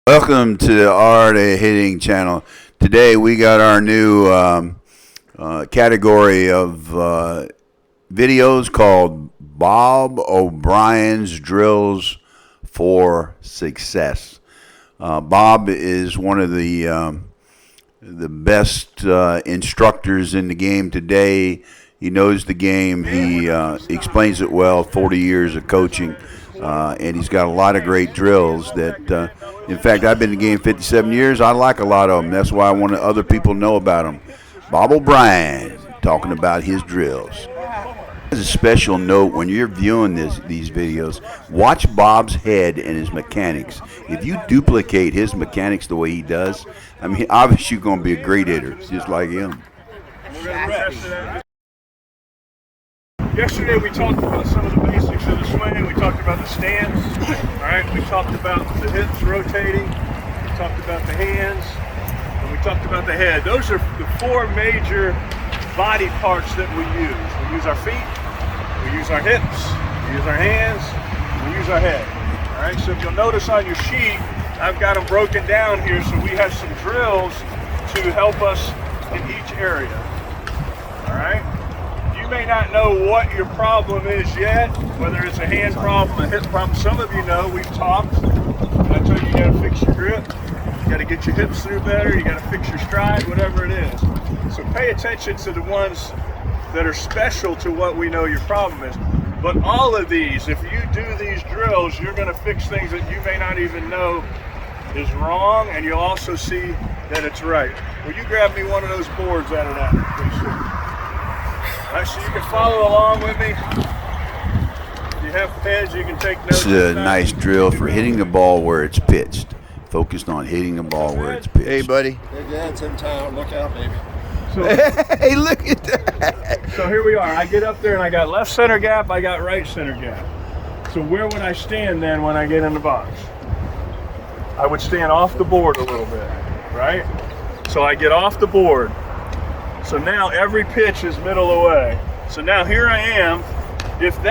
Welcome to the Art of Hitting channel. Today we got our new category of videos called Bob O'Brien's Drills for Success. Bob is one of the best instructors in the game today. He knows the game. He explains it well. 40 years of coaching, and he's got a lot of great drills that. In fact, I've been in the game 57 years. I like a lot of them. That's why I want other people to know about them. Bob O'Brien talking about his drills. As a special note, when you're viewing these videos, watch Bob's head and his mechanics. If you duplicate his mechanics the way he does, I mean, obviously you're going to be a great hitter, just like him. Yesterday we talked about some of the basics of the swing. We talked about the stance. All right, we talked about the hips rotating. We talked about the hands, and we talked about the head. Those are the four major body parts that we use. We use our feet, we use our hips, we use our hands, we use our head. All right, so if you'll notice on your sheet, I've got them broken down here, so we have some drills to help us in each area. All right. You may not know what your problem is yet, whether it's a hand problem, a hip problem. Some of you know, we've talked, and I told you got to fix your grip, you got to get your hips through better, you got to fix your stride, whatever it is. So pay attention to the ones that are special to what we know your problem is. But all of these, if you do these drills, you're going to fix things that you may not even know is wrong, and you'll also see that it's right. Will you grab me one of those boards out of that, please? All right, so you can follow along with me. If you have pads, you can take notes. This is a nice drill for hitting the ball where it's pitched. Focused on hitting the ball where it's pitched. Hey, buddy. Hey, Dad's in town. Look out, baby. So, hey, look at that. So here we are. I get up there and I got left center gap, I got right center gap. So where would I stand then when I get in the box? I would stand off the board a little bit, right? So I get off the board. So now every pitch is middle away. So now here I am. If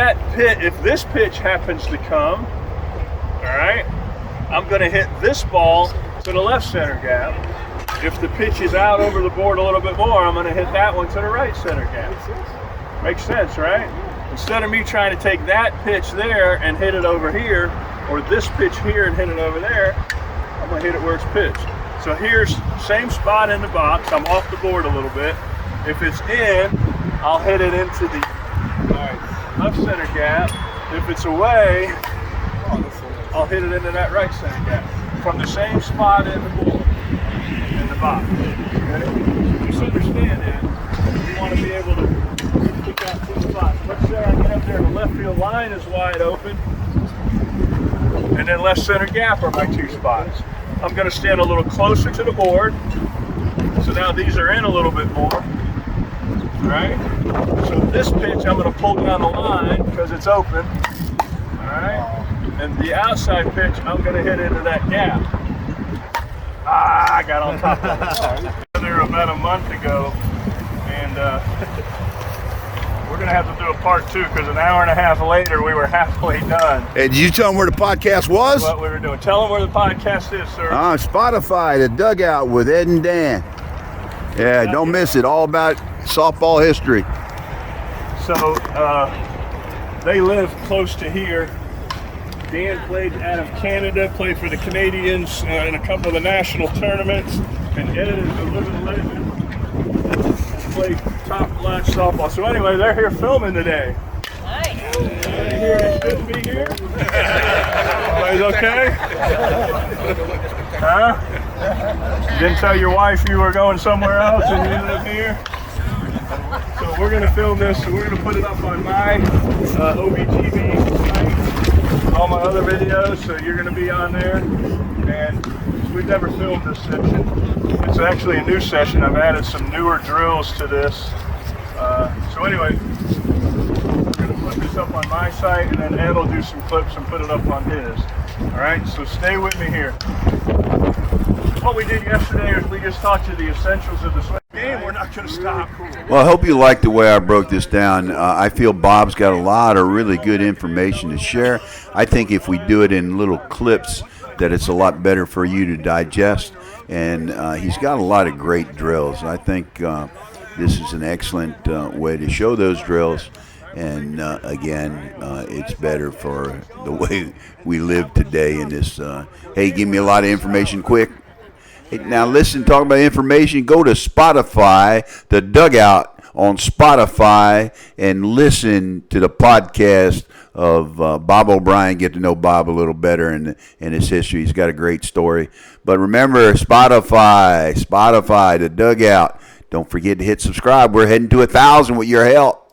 this pitch happens to come, all right, I'm going to hit this ball to the left center gap. If the pitch is out over the board a little bit more, I'm going to hit that one to the right center gap. Makes sense, right? Instead of me trying to take that pitch there and hit it over here, or this pitch here and hit it over there, I'm going to hit it where it's pitched. So here's same spot in the box. I'm off the board a little bit. If it's in, I'll hit it into the left center gap. If it's away, I'll hit it into that right center gap. From the same spot in the board, in the box. Okay? Just understand that. You want to be able to pick out two spots. Let's say I get up there, the left field line is wide open. And then left center gap are my two spots. I'm going to stand a little closer to the board. So now these are in a little bit more. Right? So this pitch I'm going to pull down the line because it's open. Alright? And the outside pitch I'm going to hit into that gap. I got on top of it. There about a month ago, and we're going to have to do a part two because an hour and a half later we were halfway done. Hey, did you tell them where the podcast was? What we were doing. Tell them where the podcast is, sir. Spotify, The Dugout with Ed and Dan. Yeah, don't miss it. All about softball history. So they live close to here. Dan played out of Canada, played for the Canadians in a couple of the national tournaments, and Ed is a living legend. Played top-notch softball. So anyway, they're here filming today. Nice. Anybody here that shouldn't be here? Everybody's okay? Huh? You didn't tell your wife you were going somewhere else and you ended up here? So we're going to film this, so we're going to put it up on my OBTV site, all my other videos, so you're going to be on there. And we've never filmed this session. It's actually a new session. I've added some newer drills to this. So anyway, we're going to put this up on my site, and then Ed will do some clips and put it up on his. All right, so stay with me here. What we did yesterday is we just taught you the essentials of the swing game. We're not going to stop. Well, I hope you like the way I broke this down. I feel Bob's got a lot of really good information to share. I think if we do it in little clips, that it's a lot better for you to digest. And he's got a lot of great drills. I think this is an excellent way to show those drills. And again, it's better for the way we live today in this. Hey, give me a lot of information quick. Hey, now listen, talk about information. Go to Spotify, the Dugout on Spotify, and listen to the podcast of Bob O'Brien. Get to know Bob a little better and his history. He's got a great story. But remember, Spotify, the Dugout. Don't forget to hit subscribe. We're heading to 1,000 with your help.